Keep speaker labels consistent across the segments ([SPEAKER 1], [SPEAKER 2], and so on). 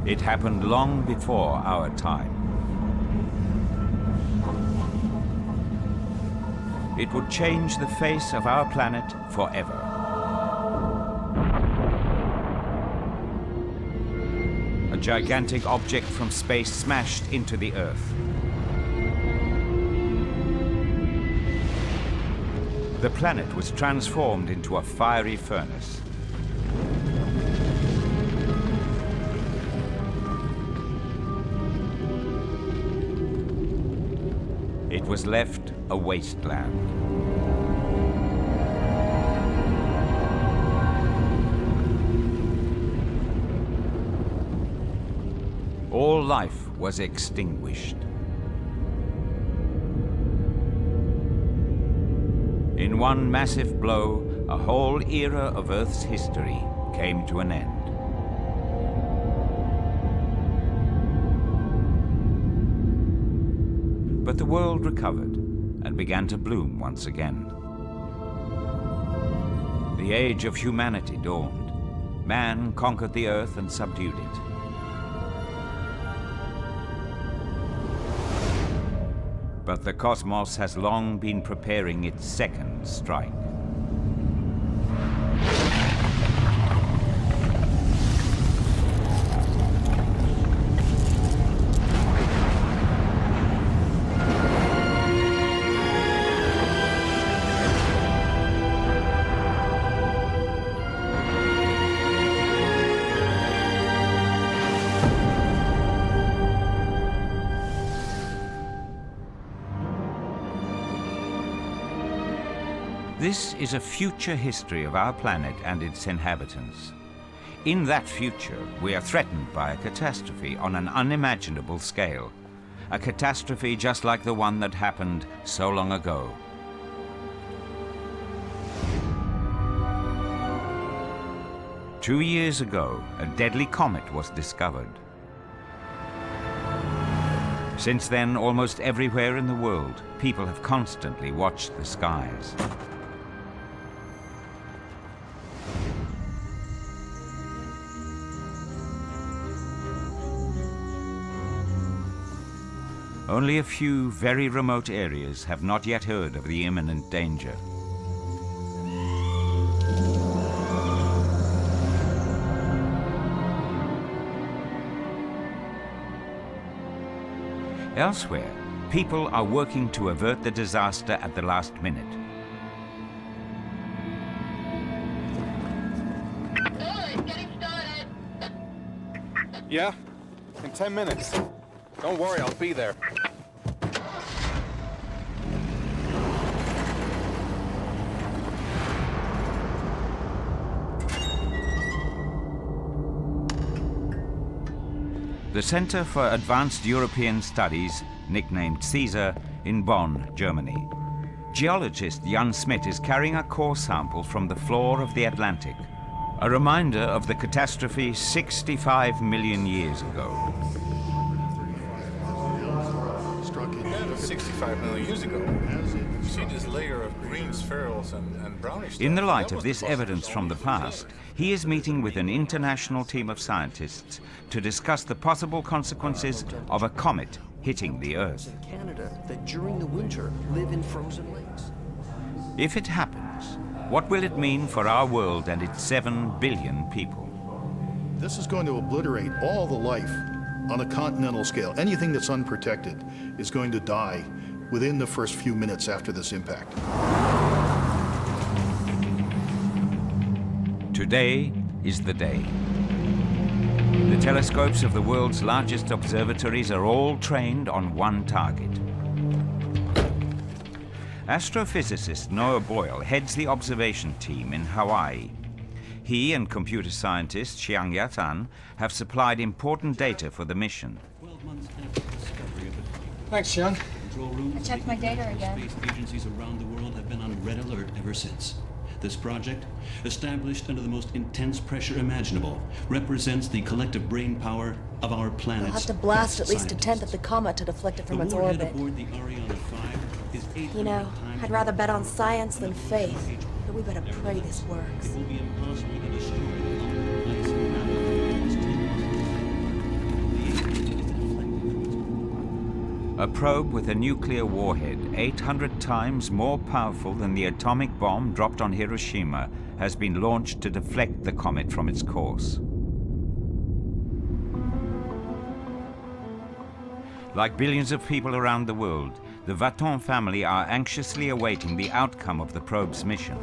[SPEAKER 1] It happened long before our time. It would change the face of our planet forever. A gigantic object from space smashed into the Earth. The planet was transformed into a fiery furnace. It was left a wasteland. All life was extinguished. In one massive blow, a whole era of Earth's history came to an end. But the world recovered and began to bloom once again. The age of humanity dawned. Man conquered the Earth and subdued it. But the cosmos has long been preparing its second strike. This is a future history of our planet and its inhabitants. In that future, we are threatened by a catastrophe on an unimaginable scale. A catastrophe just like the one that happened so long ago. Two years ago, a deadly comet was discovered. Since then, almost everywhere in the world, people have constantly watched the skies. Only a few very remote areas have not yet heard of the imminent danger. Elsewhere, people are working to avert the disaster at the last minute.
[SPEAKER 2] It's getting started.
[SPEAKER 3] Yeah? In 10 minutes. Don't worry, I'll be there.
[SPEAKER 1] The Center for Advanced European Studies, nicknamed CESAR, in Bonn, Germany. Geologist Jan Smit is carrying a core sample from the floor of the Atlantic, a reminder of the catastrophe 65 million years ago.
[SPEAKER 3] 65 million years ago. You see this layer of green spherules and brownish.
[SPEAKER 1] In the light of this evidence from the past, he is meeting with an international team of scientists to discuss the possible consequences of a comet hitting the Earth.
[SPEAKER 4] In Canada that during the winter live in frozen lakes.
[SPEAKER 1] If it happens, what will it mean for our world and its 7 billion people?
[SPEAKER 5] This is going to obliterate all the life on a continental scale. Anything that's unprotected is going to die within the first few minutes after this impact.
[SPEAKER 1] Today is the day. The telescopes of the world's largest observatories are all trained on one target. Astrophysicist Noah Boyle heads the observation team in Hawaii. He and computer scientist Xiang Yatan have supplied important data for the mission.
[SPEAKER 3] Thanks, Xiang.
[SPEAKER 2] I checked my data again.
[SPEAKER 6] Space agencies around the world have been on red alert ever since. This project, established under the most intense pressure imaginable, represents the collective brain power of our planet.
[SPEAKER 7] We'll have to blast at least a tenth of the comet to deflect it from its orbit.
[SPEAKER 6] Aboard the Ariana 5 is 800
[SPEAKER 7] You know,
[SPEAKER 6] times
[SPEAKER 7] I'd rather bet on science than faith. But we better pray this works.
[SPEAKER 6] It will be impossible to destroy the ice and matter for almost 10 years.
[SPEAKER 1] A probe with a nuclear warhead 800 times more powerful than the atomic bomb dropped on Hiroshima has been launched to deflect the comet from its course. Like billions of people around the world, the Vaton family are anxiously awaiting the outcome of the probe's mission.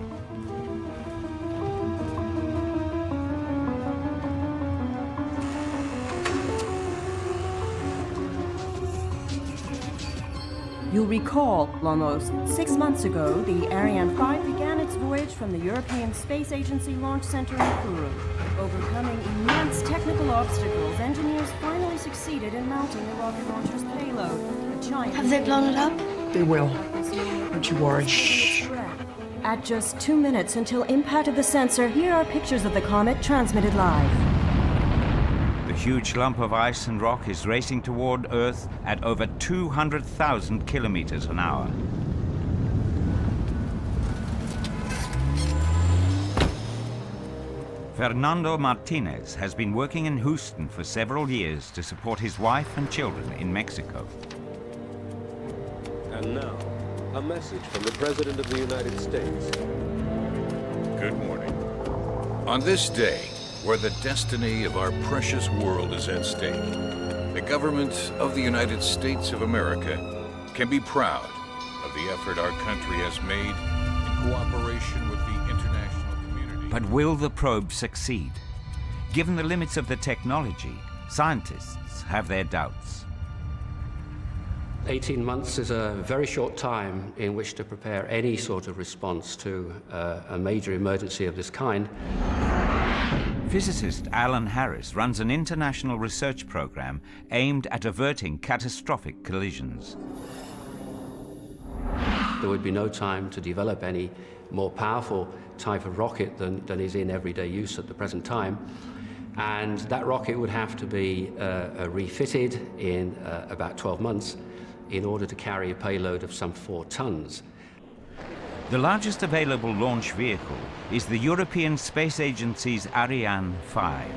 [SPEAKER 8] You'll recall, almost 6 months ago, the Ariane 5 began its voyage from the European Space Agency Launch Center in Kourou. Overcoming immense technical obstacles, engineers finally succeeded in mounting the rocket launcher's payload, a giant...
[SPEAKER 2] Have they blown it up?
[SPEAKER 4] They will. Don't you worry.
[SPEAKER 8] At just 2 minutes until impact of the sensor, here are pictures of the comet transmitted live.
[SPEAKER 1] The huge lump of ice and rock is racing toward Earth at over 200,000 kilometers an hour. Fernando Martinez has been working in Houston for several years to support his wife and children in Mexico.
[SPEAKER 9] And now, a message from the President of the United States.
[SPEAKER 10] Good morning. On this day, where the destiny of our precious world is at stake, the government of the United States of America can be proud of the effort our country has made in cooperation with the international community.
[SPEAKER 1] But will the probe succeed? Given the limits of the technology, scientists have their doubts.
[SPEAKER 11] 18 months is a very short time in which to prepare any sort of response to a major emergency of this kind.
[SPEAKER 1] Physicist Alan Harris runs an international research program aimed at averting catastrophic collisions.
[SPEAKER 11] There would be no time to develop any more powerful type of rocket than is in everyday use at the present time. And that rocket would have to be refitted in about 12 months in order to carry a payload of some 4 tons.
[SPEAKER 1] The largest available launch vehicle is the European Space Agency's Ariane 5.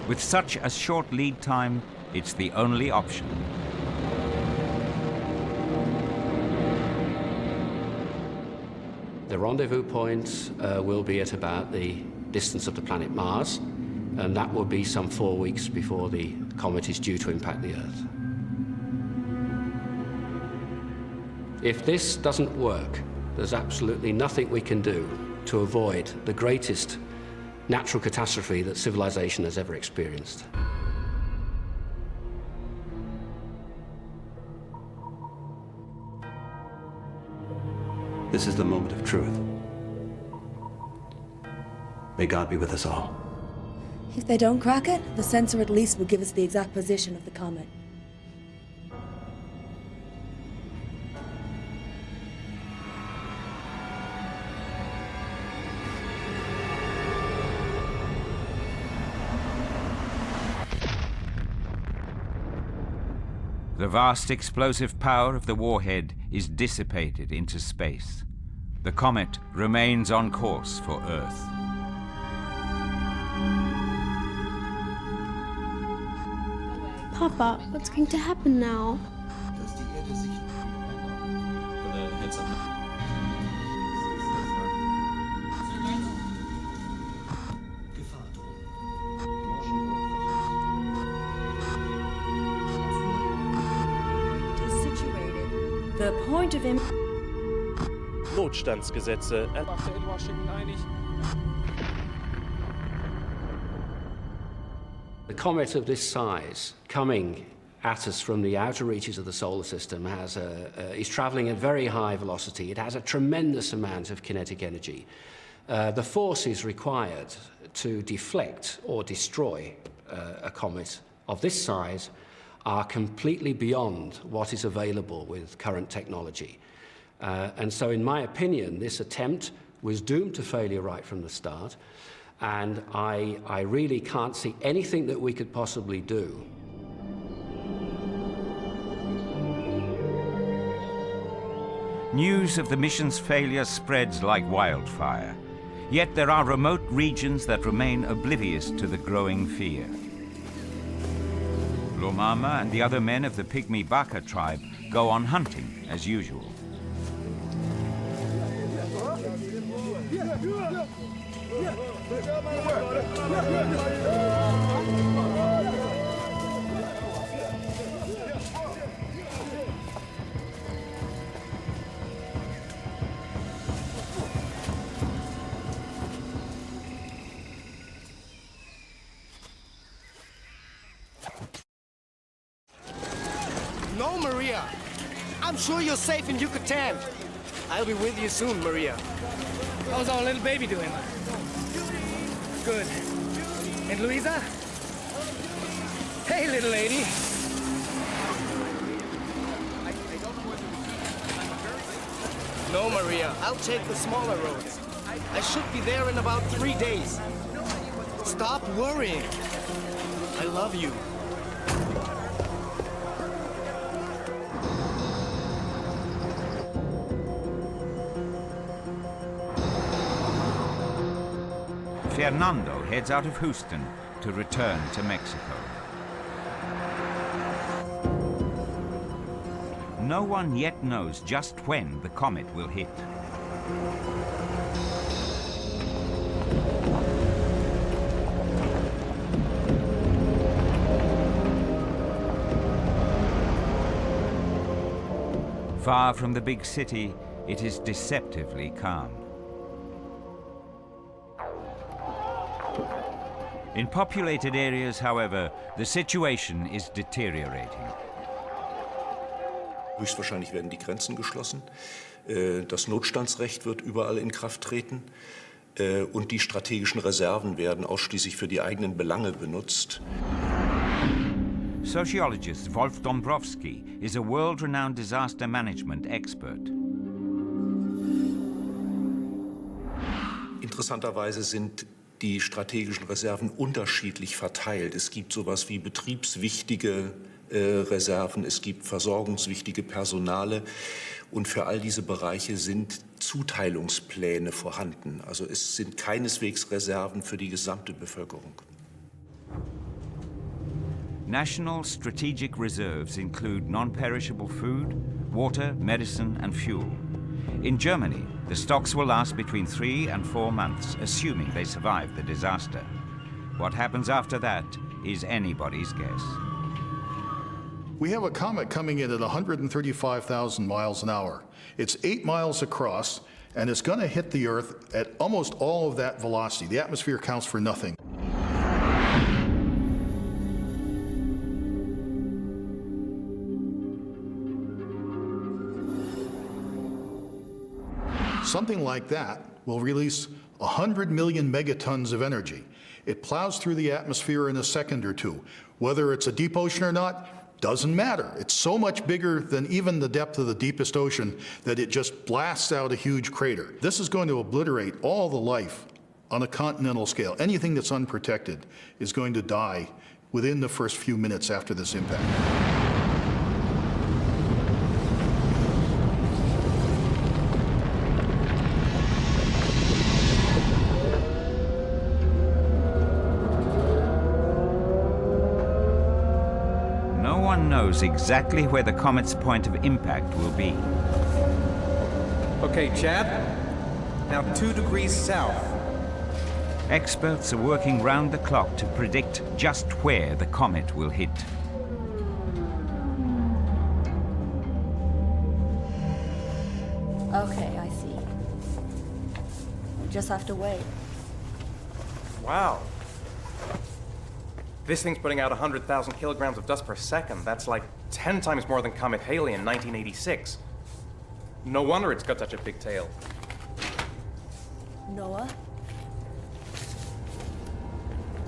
[SPEAKER 1] With such a short lead time, it's the only option.
[SPEAKER 11] The rendezvous point will be at about the distance of the planet Mars, and that will be some 4 weeks before the comet is due to impact the Earth. If this doesn't work, there's absolutely nothing we can do to avoid the greatest natural catastrophe that civilization has ever experienced.
[SPEAKER 6] This is the moment of truth. May God be with us all.
[SPEAKER 7] If they don't crack it, the sensor at least will give us the exact position of the comet.
[SPEAKER 1] The vast explosive power of the warhead is dissipated into space. The comet remains on course for Earth.
[SPEAKER 2] Papa, what's going to happen now?
[SPEAKER 8] The point of
[SPEAKER 9] Notstandsgesetze.
[SPEAKER 11] The comet of this size, coming at us from the outer reaches of the solar system, is traveling at very high velocity. It has a tremendous amount of kinetic energy. The forces required to deflect or destroy a comet of this size are completely beyond what is available with current technology. And so in my opinion, this attempt was doomed to failure right from the start, and I really can't see anything that we could possibly do.
[SPEAKER 1] News of the mission's failure spreads like wildfire, yet there are remote regions that remain oblivious to the growing fear. Lomama and the other men of the Pygmy Baka tribe go on hunting as usual.
[SPEAKER 12] No, Maria. I'm sure you're safe in Yucatan. I'll be with you soon, Maria.
[SPEAKER 13] How's our little baby doing? Good. And Louisa? Hey, little lady.
[SPEAKER 12] No, Maria. I'll take the smaller roads. I should be there in about 3 days. Stop worrying. I love you.
[SPEAKER 1] Fernando heads out of Houston to return to Mexico. No one yet knows just when the comet will hit. Far from the big city, it is deceptively calm. In populated areas, however, the situation is deteriorating.
[SPEAKER 14] Höchstwahrscheinlich werden die Grenzen geschlossen, das Notstandsrecht wird überall in Kraft treten und die strategischen Reserven werden ausschließlich für die eigenen Belange benutzt.
[SPEAKER 1] Sociologist Wolf Dombrowski is a world-renowned disaster management expert.
[SPEAKER 14] Interessanterweise sind die strategischen Reserven unterschiedlich verteilt. Es gibt sowas wie betriebswichtige Reserven, es gibt versorgungswichtige Personale und für all diese Bereiche sind Zuteilungspläne vorhanden. Also es sind keineswegs Reserven für die gesamte Bevölkerung.
[SPEAKER 1] National strategic reserves include non-perishable food, water, medicine and fuel. In Germany, the stocks will last between 3 and 4 months, assuming they survive the disaster. What happens after that is anybody's guess.
[SPEAKER 5] We have a comet coming in at 135,000 miles an hour. It's 8 miles across, and it's going to hit the Earth at almost all of that velocity. The atmosphere counts for nothing. Something like that will release 100 million megatons of energy. It plows through the atmosphere in a second or two. Whether it's a deep ocean or not, doesn't matter. It's so much bigger than even the depth of the deepest ocean that it just blasts out a huge crater. This is going to obliterate all the life on a continental scale. Anything that's unprotected is going to die within the first few minutes after this impact.
[SPEAKER 1] Knows exactly where the comet's point of impact will be.
[SPEAKER 3] Okay, Chad. Now 2 degrees south.
[SPEAKER 1] Experts are working round the clock to predict just where the comet will hit.
[SPEAKER 7] Okay, I see. We just have to wait.
[SPEAKER 3] Wow. This thing's putting out 100,000 kilograms of dust per second. That's like 10 times more than Comet Halley in 1986. No wonder it's got such a big tail.
[SPEAKER 7] Noah?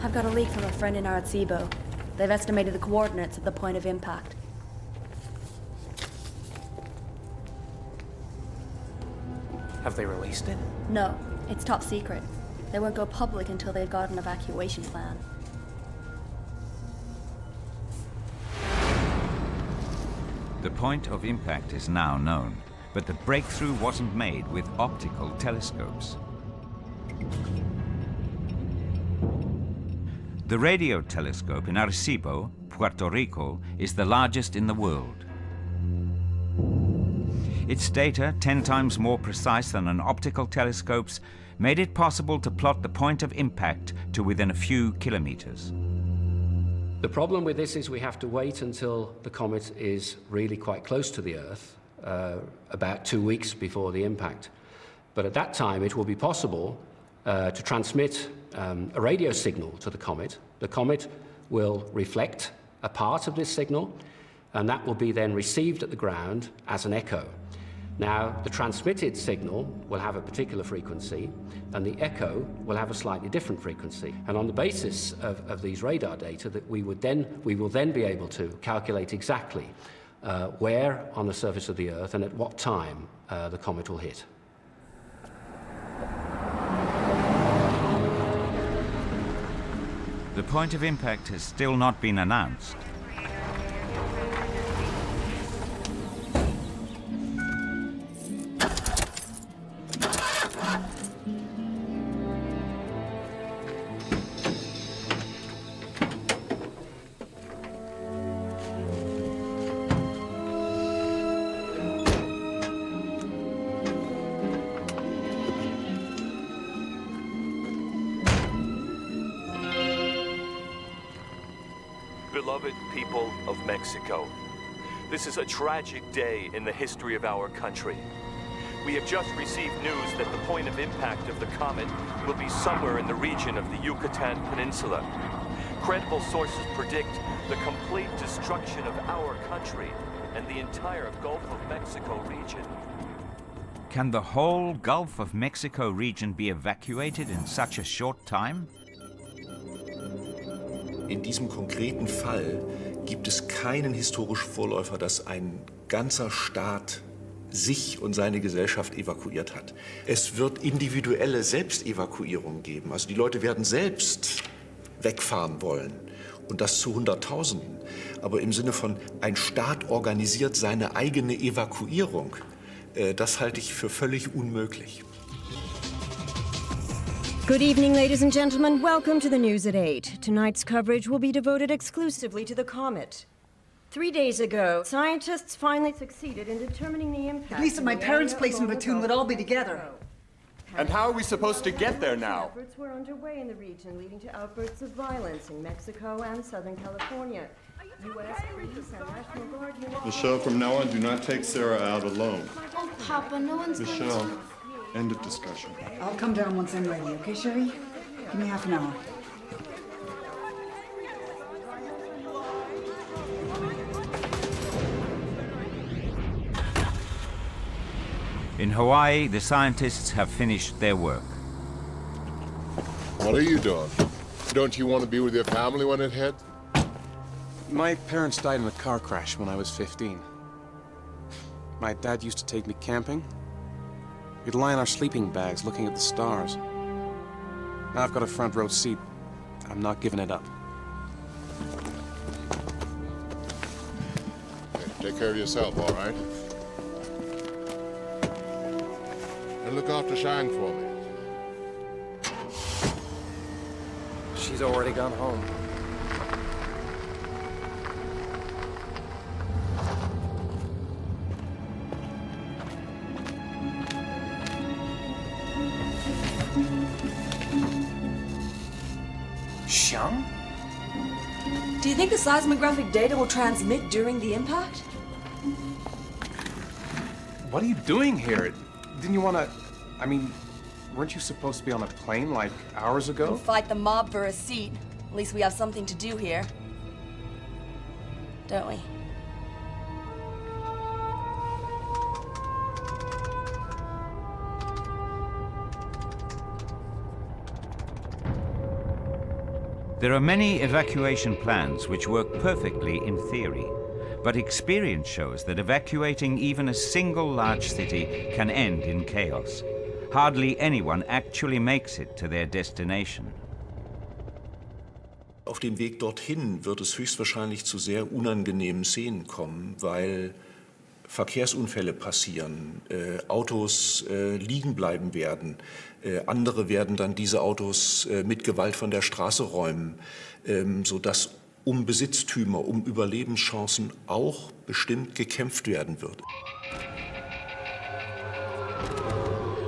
[SPEAKER 7] I've got a leak from a friend in Arecibo. They've estimated the coordinates of the point of impact.
[SPEAKER 3] Have they released it?
[SPEAKER 7] No, it's top secret. They won't go public until they've got an evacuation plan.
[SPEAKER 1] The point of impact is now known, but the breakthrough wasn't made with optical telescopes. The radio telescope in Arecibo Puerto Rico, is the largest in the world. Its data, 10 times more precise than an optical telescope's, made it possible to plot the point of impact to within a few kilometers.
[SPEAKER 11] The problem with this is we have to wait until the comet is really quite close to the Earth, about 2 weeks before the impact. But at that time, it will be possible to transmit a radio signal to the comet. The comet will reflect a part of this signal, and that will be then received at the ground as an echo. Now, the transmitted signal will have a particular frequency, and the echo will have a slightly different frequency. And on the basis of these radar data, that we will then be able to calculate exactly where on the surface of the Earth and at what time the comet will hit.
[SPEAKER 1] The point of impact has still not been announced.
[SPEAKER 15] Beloved people of Mexico, this is a tragic day in the history of our country. We have just received news that the point of impact of the comet will be somewhere in the region of the Yucatán Peninsula. Credible sources predict the complete destruction of our country and the entire Gulf of Mexico region.
[SPEAKER 1] Can the whole Gulf of Mexico region be evacuated in such a short time?
[SPEAKER 14] In diesem konkreten Fall gibt es keinen historischen Vorläufer, dass ein ganzer Staat sich und seine Gesellschaft evakuiert hat. Es wird individuelle Selbstevakuierungen geben. Also die Leute werden selbst wegfahren wollen und das zu Hunderttausenden. Aber im Sinne von ein Staat organisiert seine eigene Evakuierung, das halte ich für völlig unmöglich.
[SPEAKER 8] Good evening, ladies and gentlemen. Welcome to the news at 8. Tonight's coverage will be devoted exclusively to the comet. 3 days ago, scientists finally succeeded in determining the impact.
[SPEAKER 16] At least at my parents' place in Batoon, we'd all be together.
[SPEAKER 17] And how are we supposed to get there now?
[SPEAKER 8] Efforts were underway in the region, leading to outbursts of violence in Mexico and Southern California. U.S. police and National Guard units...
[SPEAKER 18] Michelle, from now on, do not take Sarah out alone.
[SPEAKER 2] Oh, Papa, no one's
[SPEAKER 18] Michelle,
[SPEAKER 2] going to...
[SPEAKER 18] end of discussion.
[SPEAKER 16] I'll come down once I'm ready, okay, Sherry? Give me half an hour.
[SPEAKER 1] In Hawaii, the scientists have finished their work.
[SPEAKER 17] What are you doing? Don't you want to be with your family when it hits?
[SPEAKER 3] My parents died in a car crash when I was 15. My dad used to take me camping. We'd lie in our sleeping bags looking at the stars. Now I've got a front row seat. I'm not giving it up.
[SPEAKER 17] Okay, take care of yourself, all right? And look after Shang for me.
[SPEAKER 3] She's already gone home. Xiang?
[SPEAKER 19] Do you think the seismographic data will transmit during the impact?
[SPEAKER 3] What are you doing here? Didn't you want to... I mean, weren't you supposed to be on a plane like hours ago?
[SPEAKER 19] We'll fight the mob for a seat. At least we have something to do here. Don't we?
[SPEAKER 1] There are many evacuation plans which work perfectly in theory, but experience shows that evacuating even a single large city can end in chaos. Hardly anyone actually makes it to their destination.
[SPEAKER 14] Auf dem Weg dorthin wird es höchstwahrscheinlich zu sehr unangenehmen Szenen kommen, weil Verkehrsunfälle passieren, Autos liegen bleiben werden. Andere werden dann diese Autos mit Gewalt von der Straße räumen, sodass um Besitztümer, um Überlebenschancen auch bestimmt gekämpft werden wird.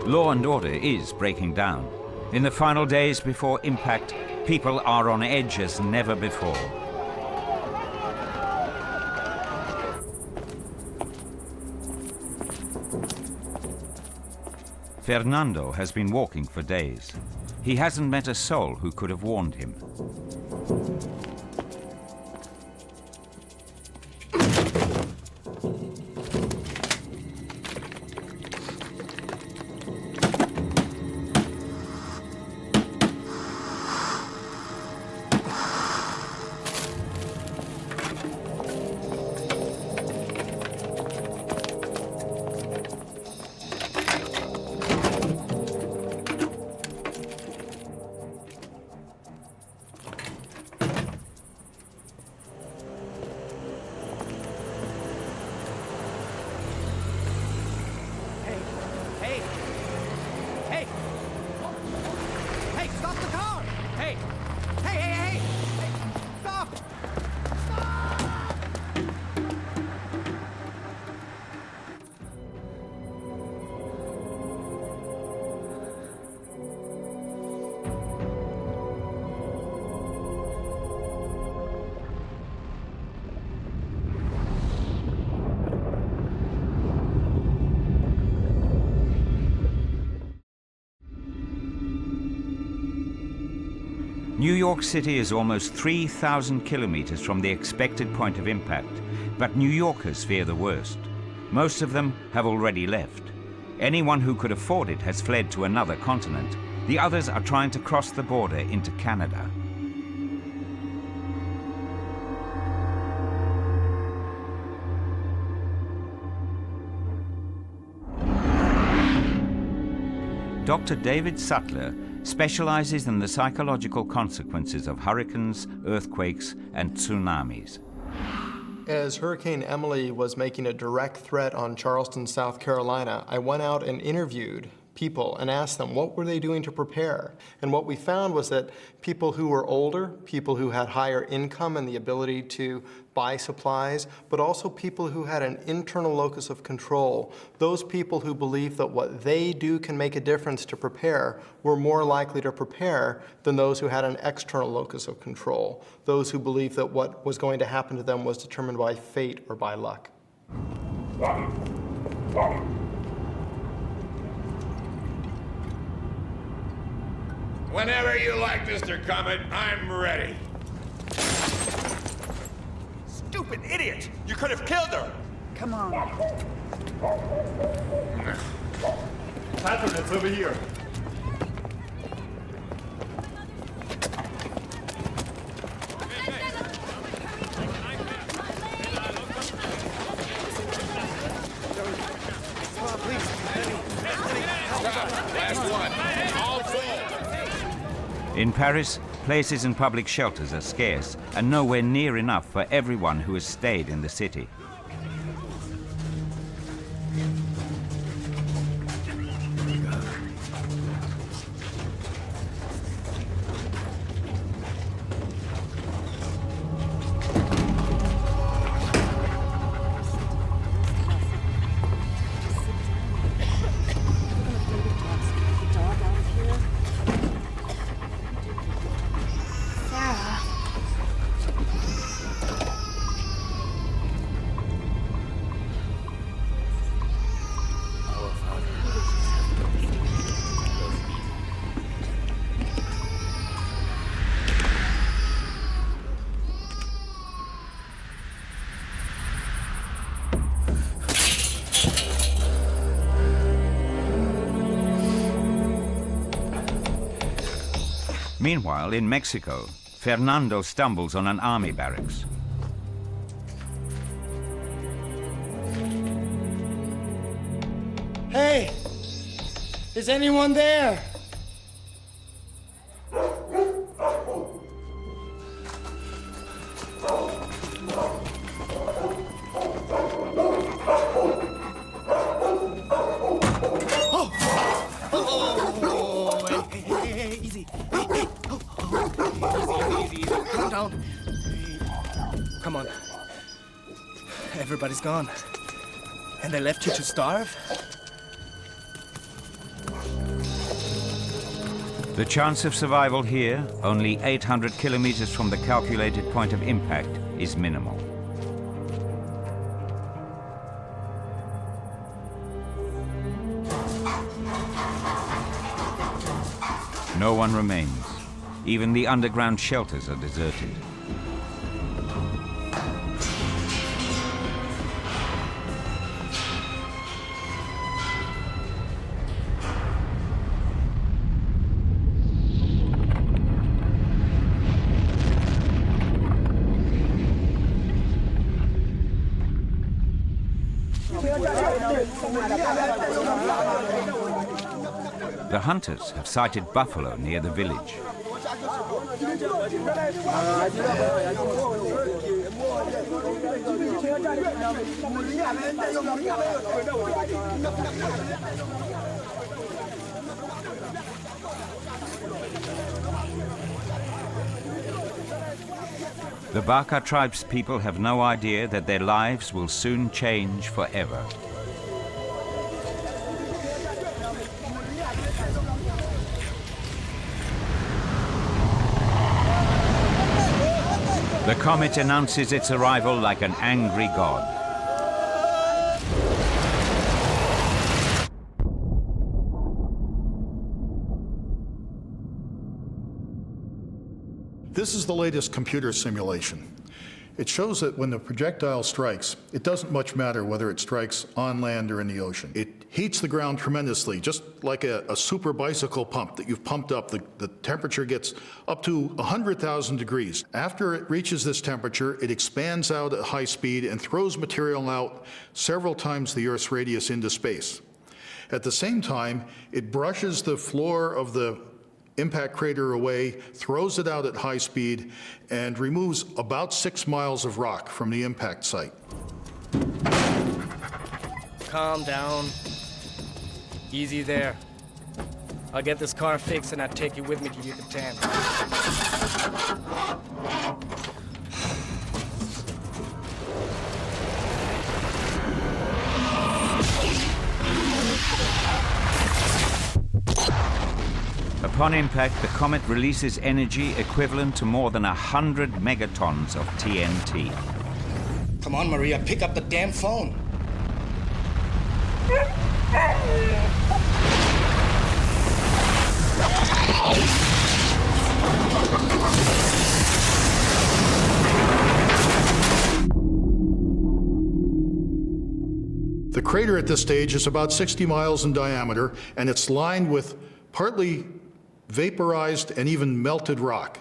[SPEAKER 1] Law and order is breaking down. In the final days before impact, people are on edge as never before. Fernando has been walking for days. He hasn't met a soul who could have warned him. New York City is almost 3,000 kilometers from the expected point of impact, but New Yorkers fear the worst. Most of them have already left. Anyone who could afford it has fled to another continent. The others are trying to cross the border into Canada. Dr. David Sutler specializes in the psychological consequences of hurricanes, earthquakes, and tsunamis.
[SPEAKER 20] As Hurricane Emily was making a direct threat on Charleston, South Carolina, I went out and interviewed people and asked them what were they doing to prepare. And what we found was that people who were older, people who had higher income and the ability to buy supplies, but also people who had an internal locus of control, those people who believe that what they do can make a difference to prepare, were more likely to prepare than those who had an external locus of control, those who believed that what was going to happen to them was determined by fate or by luck.
[SPEAKER 21] Whenever you like, Mr. Comet, I'm ready.
[SPEAKER 12] Stupid idiot! You could have killed her!
[SPEAKER 16] Come on.
[SPEAKER 18] Patrick, it's over here.
[SPEAKER 21] Last one. All full.
[SPEAKER 1] In Paris, places and public shelters are scarce and nowhere near enough for everyone who has stayed in the city. Meanwhile, in Mexico, Fernando stumbles on an army barracks.
[SPEAKER 13] Hey! Is anyone there?
[SPEAKER 12] Come on. Everybody's gone. And they left you to starve?
[SPEAKER 1] The chance of survival here, only 800 kilometers from the calculated point of impact, is minimal. No one remains. Even the underground shelters are deserted. The hunters have sighted buffalo near the village. The Baka tribespeople have no idea that their lives will soon change forever. The comet announces its arrival like an angry god.
[SPEAKER 5] This is the latest computer simulation. It shows that when the projectile strikes, it doesn't much matter whether it strikes on land or in the ocean. It heats the ground tremendously, just like a super bicycle pump that you've pumped up. The temperature gets up to 100,000 degrees. After it reaches this temperature, it expands out at high speed and throws material out several times the Earth's radius into space. At the same time, it brushes the floor of the impact crater away, throws it out at high speed, and removes about 6 miles of rock from the impact site.
[SPEAKER 12] Calm down. Easy there. I'll get this car fixed and I'll take you with me to Yucatán.
[SPEAKER 1] Upon impact, the comet releases energy equivalent to more than 100 megatons of TNT.
[SPEAKER 12] Come on, Maria, pick up the damn phone.
[SPEAKER 5] The crater at this stage is about 60 miles in diameter, and it's lined with partly vaporized and even melted rock.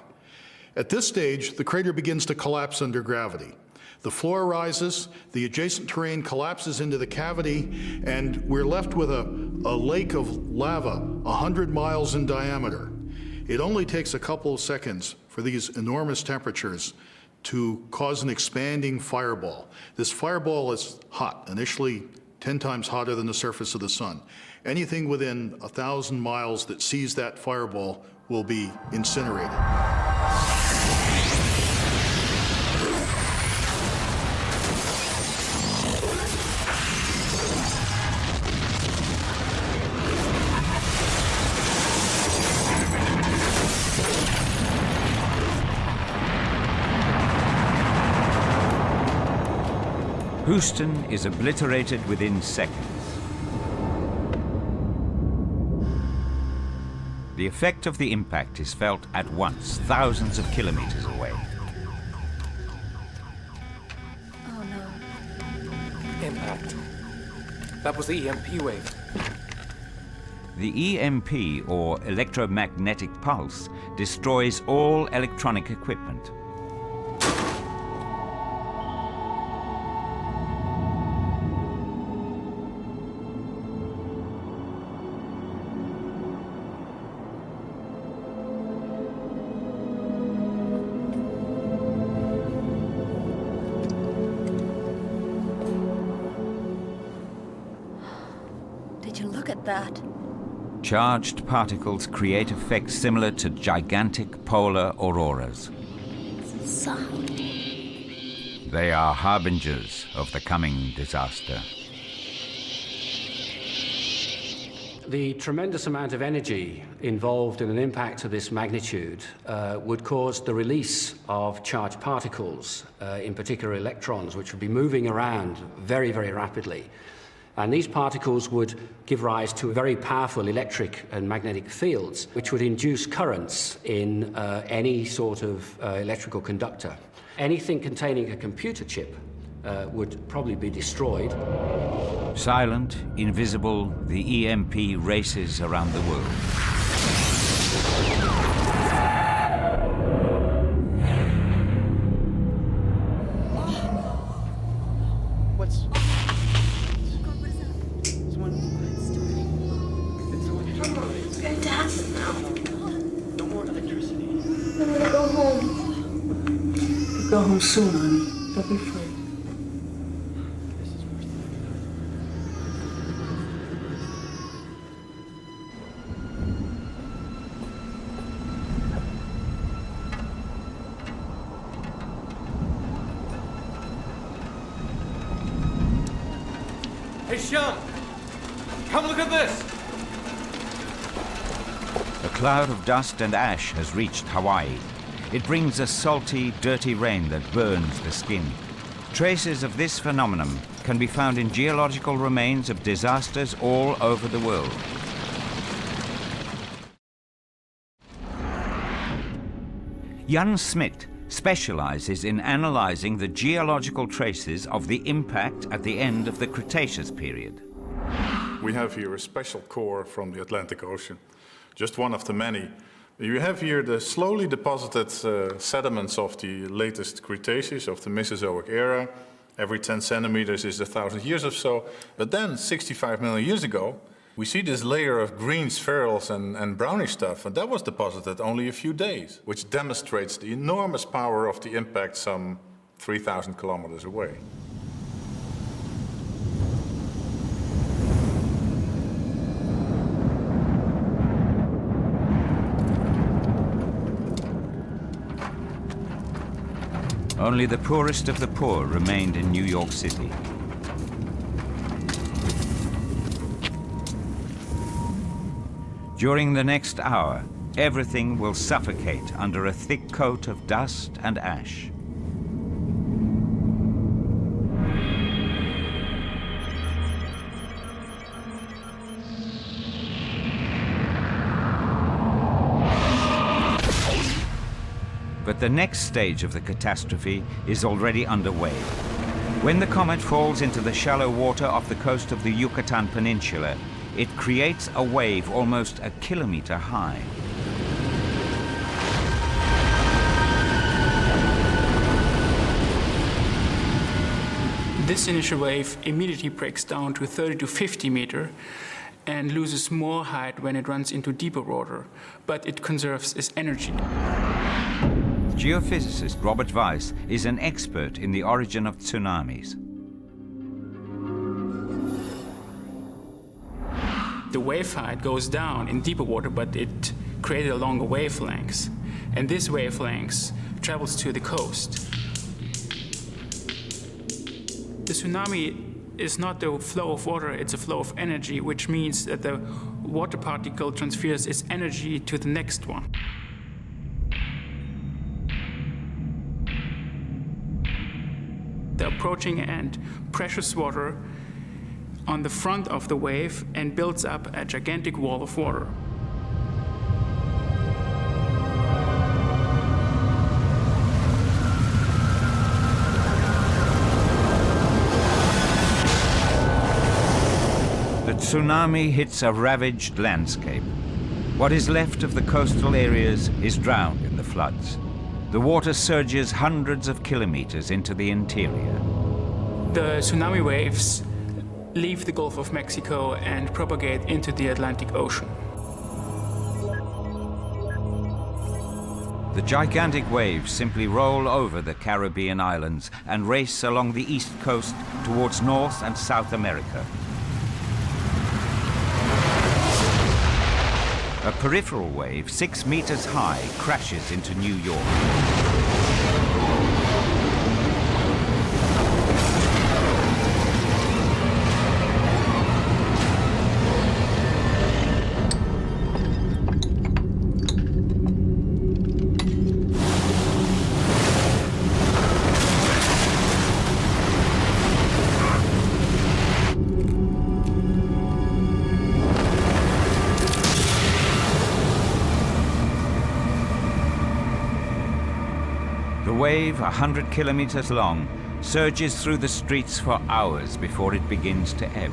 [SPEAKER 5] At this stage, the crater begins to collapse under gravity. The floor rises, the adjacent terrain collapses into the cavity, and we're left with a lake of lava 100 miles in diameter. It only takes a couple of seconds for these enormous temperatures to cause an expanding fireball. This fireball is hot, initially 10 times hotter than the surface of the sun. Anything within 1,000 miles that sees that fireball will be incinerated.
[SPEAKER 1] Houston is obliterated within seconds. The effect of the impact is felt at once, thousands of kilometers away.
[SPEAKER 7] Oh no.
[SPEAKER 3] Impact. That was the EMP wave.
[SPEAKER 1] The EMP, or electromagnetic pulse, destroys all electronic equipment.
[SPEAKER 7] That.
[SPEAKER 1] Charged particles create effects similar to gigantic polar auroras.
[SPEAKER 2] Sound.
[SPEAKER 1] They are harbingers of the coming disaster.
[SPEAKER 11] The tremendous amount of energy involved in an impact of this magnitude would cause the release of charged particles, in particular electrons, which would be moving around very, very rapidly. And these particles would give rise to very powerful electric and magnetic fields, which would induce currents in any sort of electrical conductor. Anything containing a computer chip would probably be destroyed.
[SPEAKER 1] Silent, invisible, the EMP races around the world.
[SPEAKER 12] What's
[SPEAKER 2] going to happen now?
[SPEAKER 12] no more electricity?
[SPEAKER 2] I'm gonna go home.
[SPEAKER 16] Go home soon, honey. Don't be afraid.
[SPEAKER 18] Hey, Sean! Come look at this!
[SPEAKER 1] A cloud of dust and ash has reached Hawaii. It brings a salty, dirty rain that burns the skin. Traces of this phenomenon can be found in geological remains of disasters all over the world. Jan Smit specializes in analyzing the geological traces of the impact at the end of the Cretaceous period.
[SPEAKER 5] We have here a special core from the Atlantic Ocean, just one of the many. You have here the slowly deposited sediments of the latest Cretaceous, of the Mesozoic era. Every 10 centimeters is 1,000 years or so. But then, 65 million years ago, we see this layer of green spherules and brownish stuff, and that was deposited only a few days, which demonstrates the enormous power of the impact some 3,000 kilometers away.
[SPEAKER 1] Only the poorest of the poor remained in New York City. During the next hour, everything will suffocate under a thick coat of dust and ash. But the next stage of the catastrophe is already underway. When the comet falls into the shallow water off the coast of the Yucatán Peninsula, it creates a wave almost a kilometer high.
[SPEAKER 4] This initial wave immediately breaks down to 30 to 50 meter and loses more height when it runs into deeper water, but it conserves its energy.
[SPEAKER 1] Geophysicist Robert Weiss is an expert in the origin of tsunamis.
[SPEAKER 4] The wave height goes down in deeper water, but it created a longer wavelength. And this wavelength travels to the coast. The tsunami is not the flow of water, it's a flow of energy, which means that the water particle transfers its energy to the next one. The approaching end pressures water on the front of the wave and builds up a gigantic wall of water.
[SPEAKER 1] The tsunami hits a ravaged landscape. What is left of the coastal areas is drowned in the floods. The water surges hundreds of kilometers into the interior.
[SPEAKER 4] The tsunami waves leave the Gulf of Mexico and propagate into the Atlantic Ocean.
[SPEAKER 1] The gigantic waves simply roll over the Caribbean islands and race along the east coast towards North and South America. A peripheral wave 6 meters high crashes into New York. wave, 100 kilometers long, surges through the streets for hours before it begins to ebb.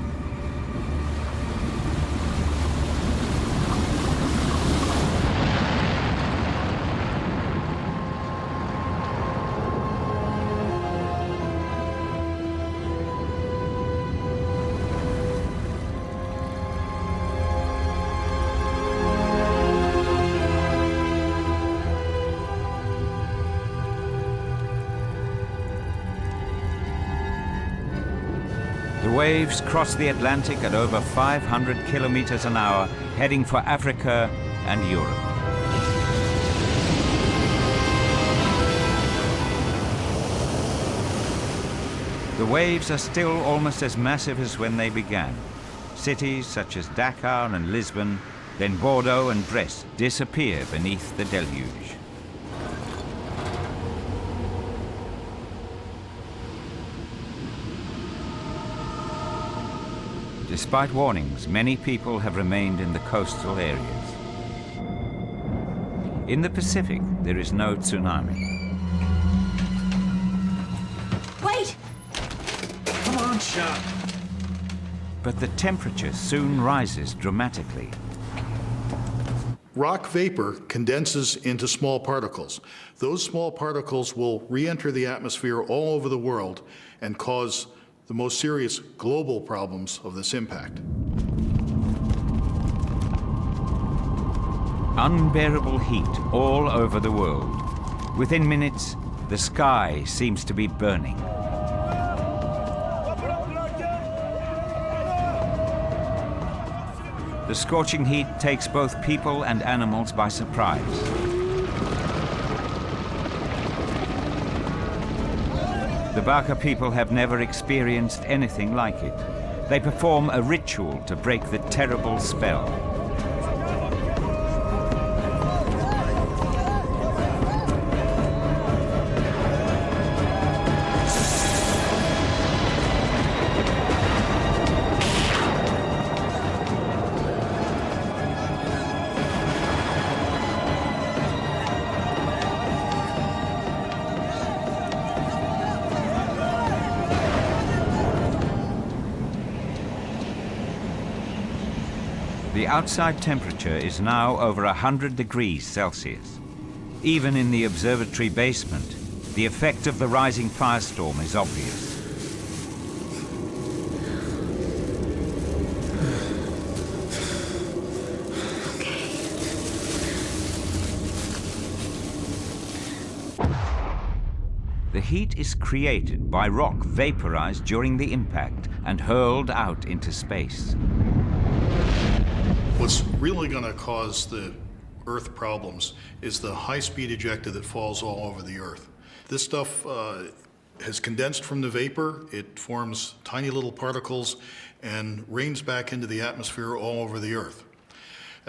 [SPEAKER 1] The waves cross the Atlantic at over 500 kilometers an hour, heading for Africa and Europe. The waves are still almost as massive as when they began. Cities such as Dakar and Lisbon, then Bordeaux and Brest disappear beneath the deluge. Despite warnings, many people have remained in the coastal areas. In the Pacific, there is no tsunami.
[SPEAKER 19] Wait!
[SPEAKER 18] Come on, Sean.
[SPEAKER 1] But the temperature soon rises dramatically.
[SPEAKER 5] Rock vapor condenses into small particles. Those small particles will re-enter the atmosphere all over the world and cause the most serious global problems of this impact.
[SPEAKER 1] Unbearable heat all over the world. Within minutes, the sky seems to be burning. The scorching heat takes both people and animals by surprise. The Baka people have never experienced anything like it. They perform a ritual to break the terrible spell. The outside temperature is now over 100 degrees Celsius. Even in the observatory basement, the effect of the rising firestorm is obvious. The heat is created by rock vaporized during the impact and hurled out into space.
[SPEAKER 5] What's really going to cause the Earth problems is the high-speed ejecta that falls all over the Earth. This stuff has condensed from the vapor. It forms tiny little particles and rains back into the atmosphere all over the Earth.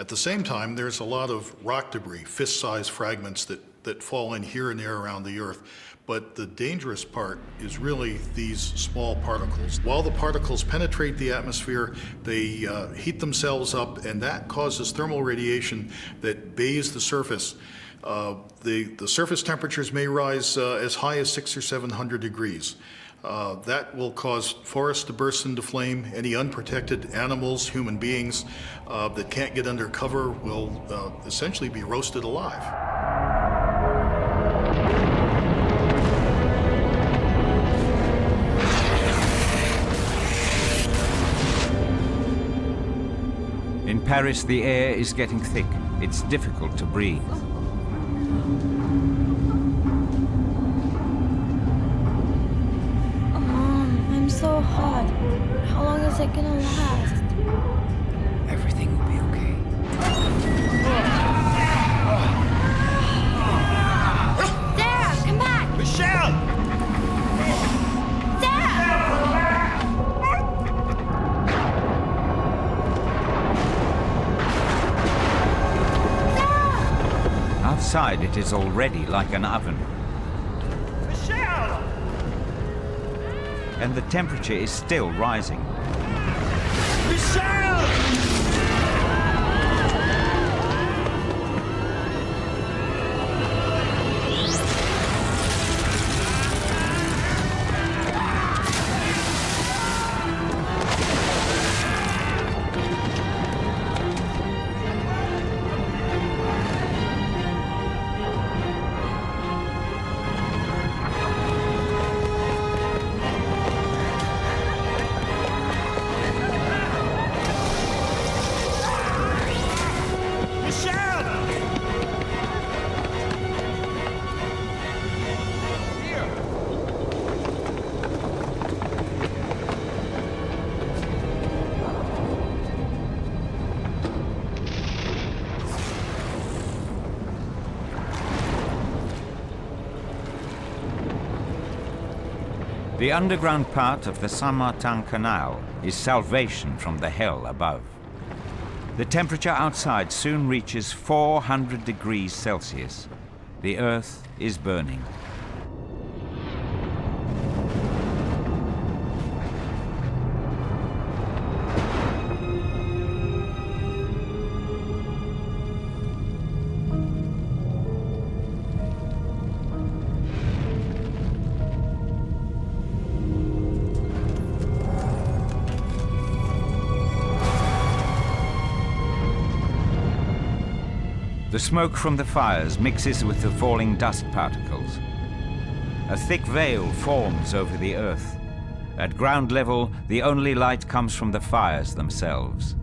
[SPEAKER 5] At the same time, there's a lot of rock debris, fist-sized fragments that fall in here and there around the Earth. But the dangerous part is really these small particles. While the particles penetrate the atmosphere, they heat themselves up, and that causes thermal radiation that bathes the surface. The surface temperatures may rise as high as 600 or 700 degrees. That will cause forests to burst into flame. Any unprotected animals, human beings that can't get under cover will essentially be roasted alive.
[SPEAKER 1] In Paris, the air is getting thick. It's difficult to breathe.
[SPEAKER 2] I'm so hot. How long is it gonna last?
[SPEAKER 12] Everything will be okay.
[SPEAKER 2] Sarah, come back!
[SPEAKER 12] Michelle!
[SPEAKER 1] Outside, it is already like an oven.
[SPEAKER 12] Michelle!
[SPEAKER 1] And the temperature is still rising.
[SPEAKER 12] Michelle!
[SPEAKER 1] The underground part of the Saint-Martin Canal is salvation from the hell above. The temperature outside soon reaches 400 degrees Celsius. The Earth is burning. The smoke from the fires mixes with the falling dust particles. A thick veil forms over the Earth. At ground level, the only light comes from the fires themselves.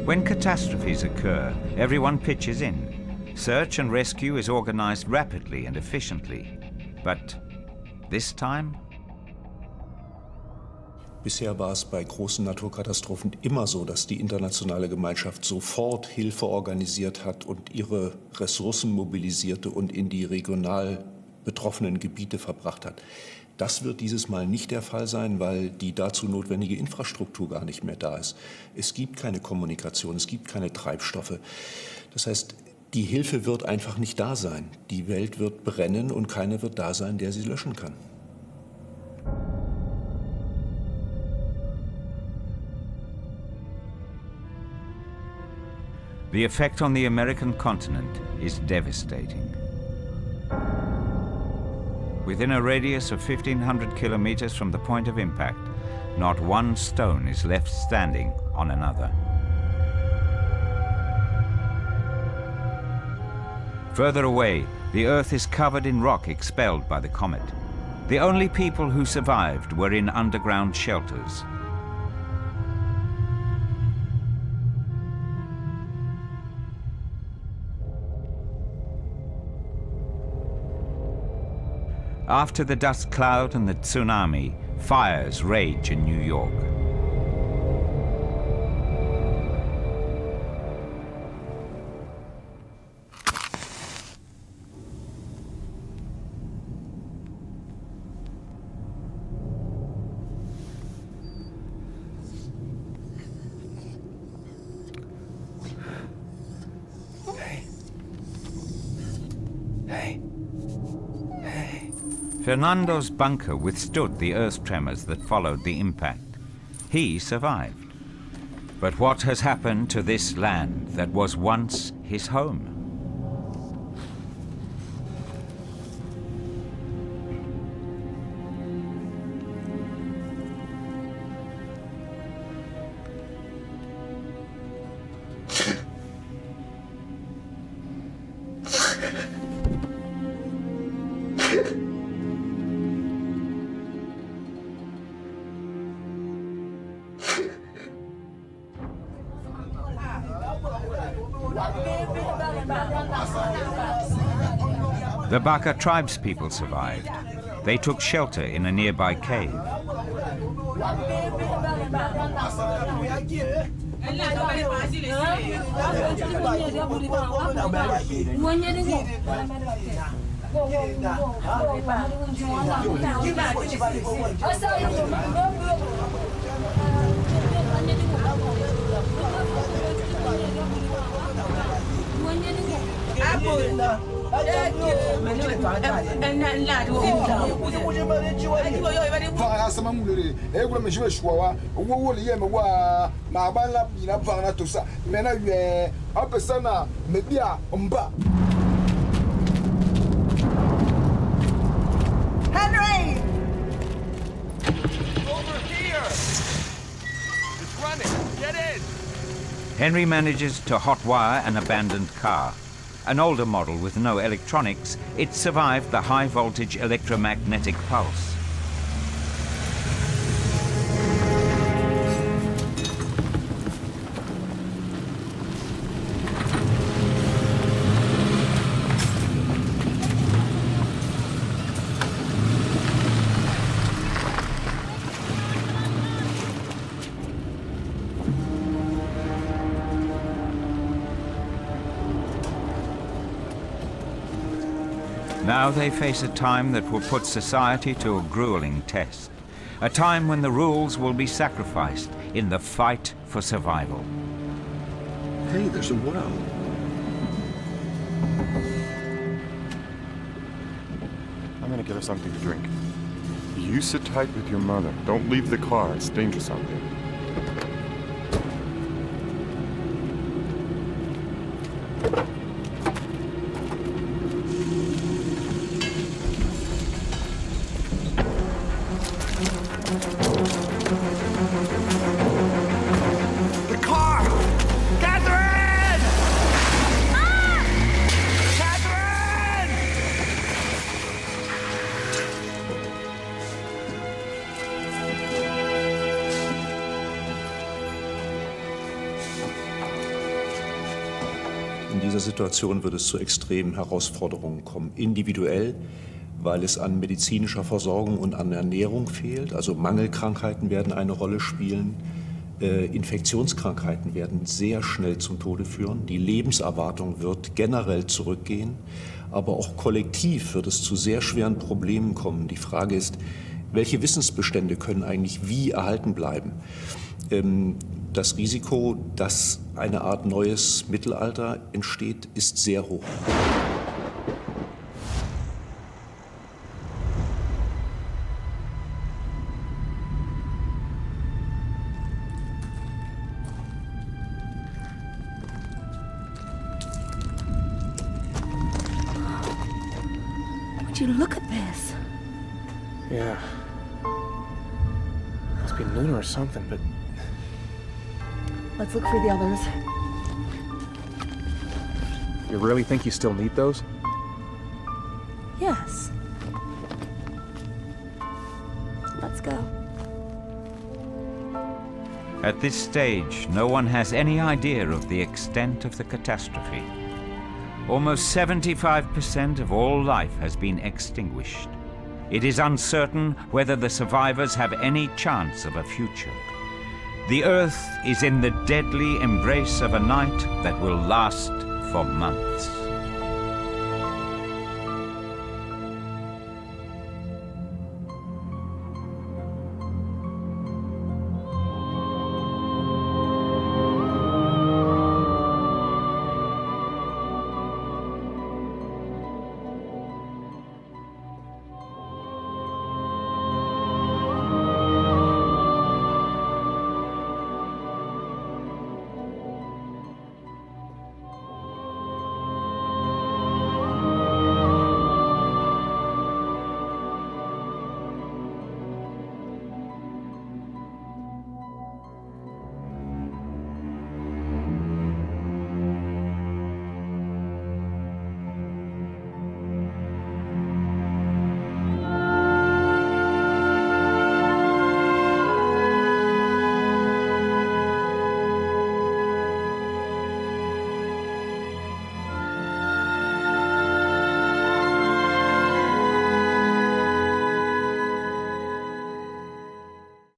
[SPEAKER 1] When catastrophes occur, everyone pitches in. Search and rescue is organized rapidly and efficiently. But this time?
[SPEAKER 14] Bisher war es bei großen Naturkatastrophen immer so, dass die internationale Gemeinschaft sofort Hilfe organisiert hat und ihre Ressourcen mobilisierte und in die regional betroffenen Gebiete verbracht hat. Das wird dieses Mal nicht der Fall sein, weil die dazu notwendige Infrastruktur gar nicht mehr da ist. Es gibt keine Kommunikation, es gibt keine Treibstoffe. Das heißt, die Hilfe wird einfach nicht da sein. Die Welt wird brennen und keiner wird da sein, der sie löschen kann.
[SPEAKER 1] The effect on the American continent is devastating. Within a radius of 1,500 kilometers from the point of impact, not one stone is left standing on another. Further away, the Earth is covered in rock expelled by the comet. The only people who survived were in underground shelters. After the dust cloud and the tsunami, fires rage in New York. Fernando's bunker withstood the earth tremors that followed the impact. He survived. But what has happened to this land that was once his home? The Baka tribespeople survived. They took shelter in a nearby cave.
[SPEAKER 12] Henry!
[SPEAKER 21] Over here! It's running! Get in!
[SPEAKER 1] Henry manages to hotwire an abandoned car. An older model with no electronics, it survived the high-voltage electromagnetic pulse. Now they face a time that will put society to a grueling test. A time when the rules will be sacrificed in the fight for survival.
[SPEAKER 14] Hey, there's a well.
[SPEAKER 17] I'm gonna get us something to drink. You sit tight with your mother. Don't leave the car. It's dangerous out there.
[SPEAKER 21] The car! Catherine! Ah! Catherine!
[SPEAKER 14] In dieser Situation wird es zu extremen Herausforderungen kommen. Individuell, weil es an medizinischer Versorgung und an Ernährung fehlt. Also Mangelkrankheiten werden eine Rolle spielen. Infektionskrankheiten werden sehr schnell zum Tode führen. Die Lebenserwartung wird generell zurückgehen. Aber auch kollektiv wird es zu sehr schweren Problemen kommen. Die Frage ist, welche Wissensbestände können eigentlich wie erhalten bleiben? Das Risiko, dass eine Art neues Mittelalter entsteht, ist sehr hoch.
[SPEAKER 19] Would you look at this?
[SPEAKER 3] Yeah. Must be lunar or something, but
[SPEAKER 19] Let's look for the others.
[SPEAKER 3] you really think you still need those?
[SPEAKER 19] Yes. Let's go.
[SPEAKER 1] At this stage, no one has any idea of the extent of the catastrophe. Almost 75% of all life has been extinguished. It is uncertain whether the survivors have any chance of a future. The Earth is in the deadly embrace of a night that will last for months.